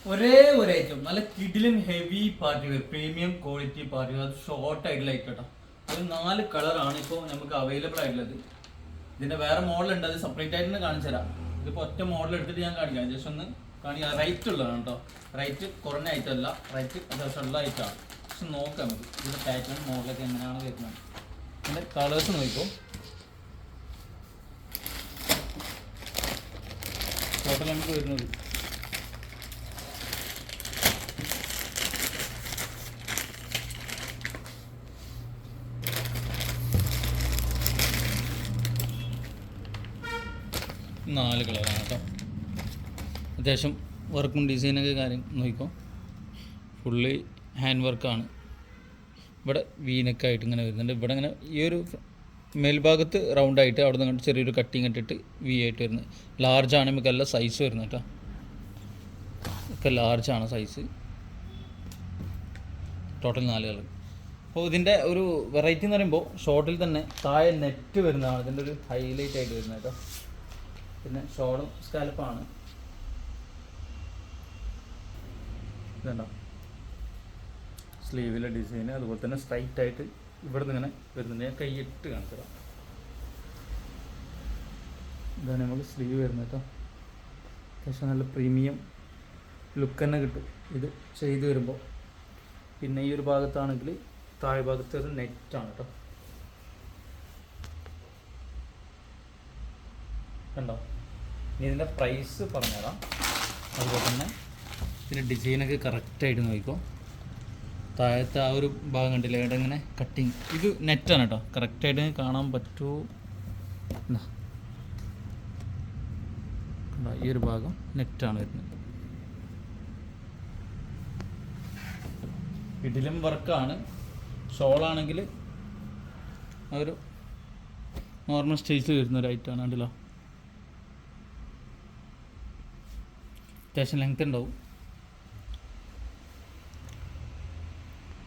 ഒരേ ഒരു ഐറ്റം നല്ല കിഡിലും heavy party wear premium quality party wear അത് ഷോർട്ട് ആയിട്ടുള്ള ഐറ്റം കേട്ടോ. അത് 4 കളറാണ് ഇപ്പോൾ നമുക്ക് അവൈലബിൾ ആയിട്ടുള്ളത്. ഇതിന്റെ വേറെ മോഡൽ ഉണ്ട്, അത് സെപ്പറേറ്റ് ആയിട്ട് തന്നെ കാണിച്ചു തരാം. ഇതിപ്പോൾ ഒറ്റ മോഡൽ എടുത്തിട്ട് ഞാൻ കാണിക്കാം, ജസ്റ്റ് ഒന്ന് കാണിക്കാം. റേറ്റ് ഉള്ളതാണ് കേട്ടോ, റേറ്റ് കുറഞ്ഞ ഐറ്റം അല്ല, റേറ്റ് അത്യാവശ്യം ഉള്ള ഐറ്റമാണ്. പക്ഷെ നോക്കാം നമുക്ക് ഇതിന്റെ പാറ്റേൺ മോഡലൊക്കെ എങ്ങനെയാണ് വരുന്നത്. ഇതിന്റെ കളേഴ്സ് നോക്കിക്കോ. ടോട്ടൽ നമുക്ക് വരുന്നത് 4 കളറാണ് കേട്ടോ. അത്യാവശ്യം വർക്കും ഡിസൈനൊക്കെ കാര്യം നോക്കിക്കോ. ഫുള്ളി ഹാൻഡ് വർക്കാണ്. ഇവിടെ വീനക്കായിട്ട് ഇങ്ങനെ വരുന്നുണ്ട്. ഇവിടെ ഇങ്ങനെ ഈ ഒരു മേൽഭാഗത്ത് റൗണ്ടായിട്ട് അവിടെ നിന്ന് ചെറിയൊരു കട്ടിങ് ഇട്ടിട്ട് വി ആയിട്ട് വരുന്നത്. ലാർജാണ് നമുക്ക് എല്ലാ സൈസ് വരുന്നത് കേട്ടോ. ഒക്കെ ലാർജാണ് സൈസ്. Total 4 colour. അപ്പോൾ ഇതിൻ്റെ ഒരു വെറൈറ്റി എന്ന് പറയുമ്പോൾ ഷോർട്ടിൽ തന്നെ താഴെ നെറ്റ് വരുന്നതാണ് ഇതിൻ്റെ ഒരു ഹൈലൈറ്റ് ആയിട്ട് വരുന്നത് കേട്ടോ. പിന്നെ ഷോളും സ്കാലപ്പാണ്. ഇതുണ്ടോ സ്ലീവിലെ ഡിസൈന്. അതുപോലെ തന്നെ സ്ട്രൈറ്റ് ആയിട്ട് ഇവിടെ നിന്ന് ഇങ്ങനെ വരുന്നുണ്ട്. ഞാൻ കൈയിട്ട് കാണിച്ചതാ. ഇതാണ് നമുക്ക് സ്ലീവ് വരുന്നത് കേട്ടോ. അത്യാവശ്യം നല്ല പ്രീമിയം ലുക്ക് തന്നെ കിട്ടും ഇത് ചെയ്ത് വരുമ്പോൾ. പിന്നെ ഈ ഒരു ഭാഗത്താണെങ്കിൽ താഴെ ഭാഗത്ത് ഒരു നെറ്റാണ് കേട്ടോ. കണ്ടോ. ഇനി ഇതിൻ്റെ പ്രൈസ് പറഞ്ഞുതരാം. അതുപോലെ തന്നെ ഇതിൻ്റെ ഡിസൈനൊക്കെ കറക്റ്റായിട്ട് നോക്കിക്കോ. താഴത്തെ ആ ഒരു ഭാഗം കണ്ടില്ല, ഇവിടെ ഇങ്ങനെ കട്ടിങ്. ഇത് നെറ്റാണ് കേട്ടോ, കറക്റ്റായിട്ട് കാണാൻ പറ്റുമോ. കണ്ടോ ഈ ഒരു ഭാഗം നെറ്റാണ് വരുന്നത്. ഇതിലും വർക്കാണ്. ഷോളാണെങ്കിൽ ആ ഒരു നോർമൽ സ്റ്റേജിൽ വരുന്ന ഒരു ഐറ്റമാണ്. കണ്ടില്ലോ അത്യാവശ്യം ലെങ്ത് ഉണ്ടാവും.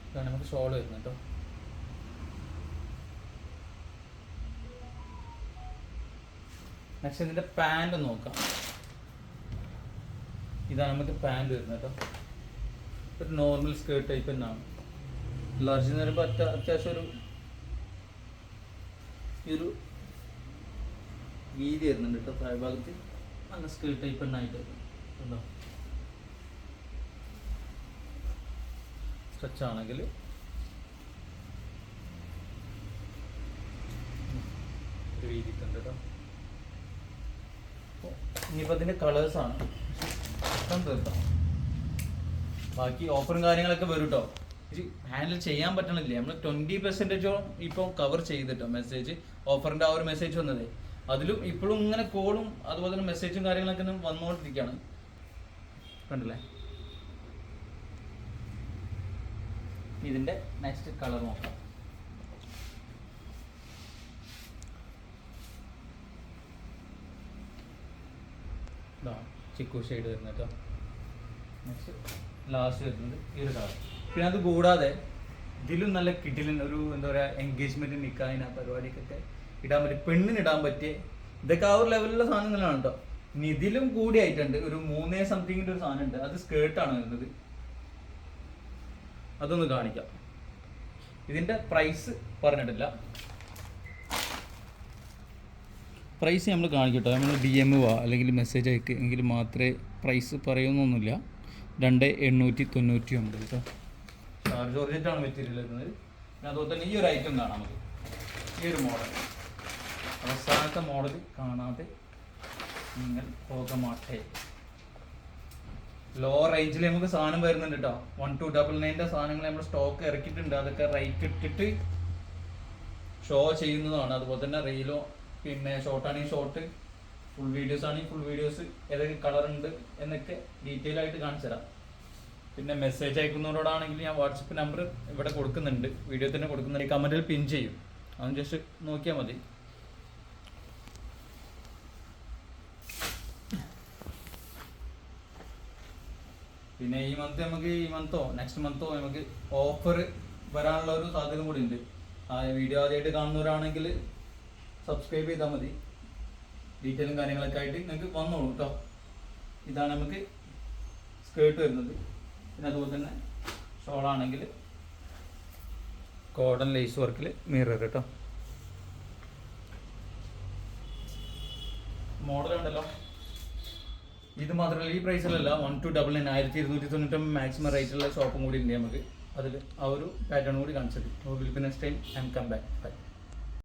ഇതാണ് നമുക്ക് ഷോൾ വരുന്നത് കേട്ടോ. നെക്സ്റ്റ് ഇതിൻ്റെ പാൻറ് നോക്കാം. ഇതാണ് നമുക്ക് പാൻറ് വരുന്നത് കേട്ടോ. ഒരു നോർമൽ സ്കേർട്ട് ടൈപ്പ് തന്നെയാണ്. ലാർജ് എന്ന് പറയുമ്പോൾ അത്യാവശ്യം ഒരു വീതി വരുന്നുണ്ട് കേട്ടോ. താഴ്ഭാഗത്ത് നല്ല സ്കേർട്ട് ടൈപ്പ് തന്നെ ആയിട്ട് ഉണ്ടോ. സ്ട്രെച്ച് ആണെങ്കിൽ ഒരു വീതിക്കുണ്ട് കേട്ടോ. ഇനിയിപ്പോൾ അതിൻ്റെ കളേഴ്സാണ് തീർക്കാം. ബാക്കി ഓഫറും കാര്യങ്ങളൊക്കെ വരും കേട്ടോ. ഇത് ഹാൻഡിൽ ചെയ്യാൻ പറ്റണില്ലേ. നമ്മൾ 20% ഇപ്പോൾ കവർ ചെയ്തിട്ടോ മെസ്സേജ്. ഓഫറിൻ്റെ ആ ഒരു മെസ്സേജ് വന്നത് അതിലും ഇപ്പോഴും ഇങ്ങനെ കോളും അതുപോലെ തന്നെ മെസ്സേജും കാര്യങ്ങളൊക്കെ വന്നുകൊണ്ടിരിക്കുകയാണ്. കണ്ടില്ലേ. ഇതിൻ്റെ നെക്സ്റ്റ് കളർ നോക്കാം. ചിക്കു ഷെയ്ഡ് വരുന്നത് കേട്ടോ. നെക്സ്റ്റ് ലാസ്റ്റ് വരുന്നത് ഈ ഒരു കളർ. പിന്നെ അത് കൂടാതെ ഇതിലും നല്ല കിടിലൻ ഒരു എന്താ പറയുക എൻഗേജ്മെൻറ്റ് നിൽക്കാതിന് പരിപാടിക്കൊക്കെ ഇടാൻ പറ്റിയ പെണ്ണിന് ഇടാൻ പറ്റിയ ഇതൊക്കെ ആ ഒരു ലെവലിലുള്ള സാധനങ്ങളാണ് കേട്ടോ. ഇനി ഇതിലും കൂടി ആയിട്ടുണ്ട്. ഒരു 3 സംതിങ്ങിൻ്റെ ഒരു സാധനം ഉണ്ട്. അത് സ്കേർട്ടാണ് വരുന്നത്. അതൊന്ന് കാണിക്കാം. ഇതിൻ്റെ പ്രൈസ് പറഞ്ഞിട്ടില്ല. പ്രൈസ് നമ്മൾ കാണിക്കട്ടോ. നമ്മൾ DM അല്ലെങ്കിൽ മെസ്സേജ് അയക്ക് എങ്കിൽ മാത്രമേ പ്രൈസ് പറയുന്നൊന്നുമില്ല. 2899 കേട്ടോ. ചാർജ് ഓർജിറ്റാണ് മെറ്റീരിയൽ വരുന്നത്. പിന്നെ അതുപോലെ തന്നെ ഈ ഒരു ഐറ്റം കാണാം നമുക്ക്. ഈ ഒരു മോഡൽ അവസാനത്തെ മോഡൽ കാണാതെ നിങ്ങൾ പോകമാട്ടെ. ലോ റേഞ്ചിൽ നമുക്ക് സാധനം വരുന്നുണ്ട് കേട്ടോ. 1299 സാധനങ്ങൾ നമ്മൾ സ്റ്റോക്ക് ഇറക്കിയിട്ടുണ്ട്. അതൊക്കെ റേറ്റ് ഇട്ടിട്ട് ഷോ ചെയ്യുന്നതാണ്. അതുപോലെ തന്നെ റീലോ പിന്നെ ഷോർട്ടാണെങ്കിൽ ഷോർട്ട്, ഫുൾ വീഡിയോസ് ആണെങ്കിൽ ഫുൾ വീഡിയോസ്, ഏതൊക്കെ കളർ ഉണ്ട് എന്നൊക്കെ ഡീറ്റെയിൽ ആയിട്ട് കാണിച്ചു തരാം. പിന്നെ മെസ്സേജ് അയക്കുന്നവരോടാണെങ്കിൽ ഞാൻ വാട്സപ്പ് നമ്പർ ഇവിടെ കൊടുക്കുന്നുണ്ട്, വീഡിയോ തന്നെ കൊടുക്കുന്നുണ്ട്. കമൻറ്റിൽ പിൻ ചെയ്യും, അതൊന്ന് ജസ്റ്റ് നോക്കിയാൽ മതി. പിന്നെ ഈ മന്തോ നെക്സ്റ്റ് മന്തോ നമുക്ക് ഓഫർ വരാനുള്ള ഒരു സാധ്യത കൂടി ഉണ്ട്. ആ വീഡിയോ ആദ്യമായിട്ട് കാണുന്നവരാണെങ്കിൽ സബ്സ്ക്രൈബ് ചെയ്താൽ മതി. ഡീറ്റെയിലും കാര്യങ്ങളൊക്കെ ആയിട്ട് നിങ്ങൾക്ക് വന്നോളൂ കേട്ടോ. ഇതാണ് നമുക്ക് സ്കേർട്ട് വരുന്നത്. പിന്നെ അതുപോലെ തന്നെ ഷോളാണെങ്കിൽ കോട്ടൺ ലേസ് വർക്കിൽ മിറർ കേട്ടോ. മോഡൽ ഉണ്ടല്ലോ. ഇത് മാത്രമല്ല ഈ പ്രൈസിലല്ല 1299 1299 മാക്സിമം റേറ്റുള്ള ഷോപ്പും കൂടി ഉണ്ട് നമുക്ക്. അതിൽ ആ ഒരു പാറ്റേൺ കൂടി കാണിച്ചത്. Will be next time and come back. By.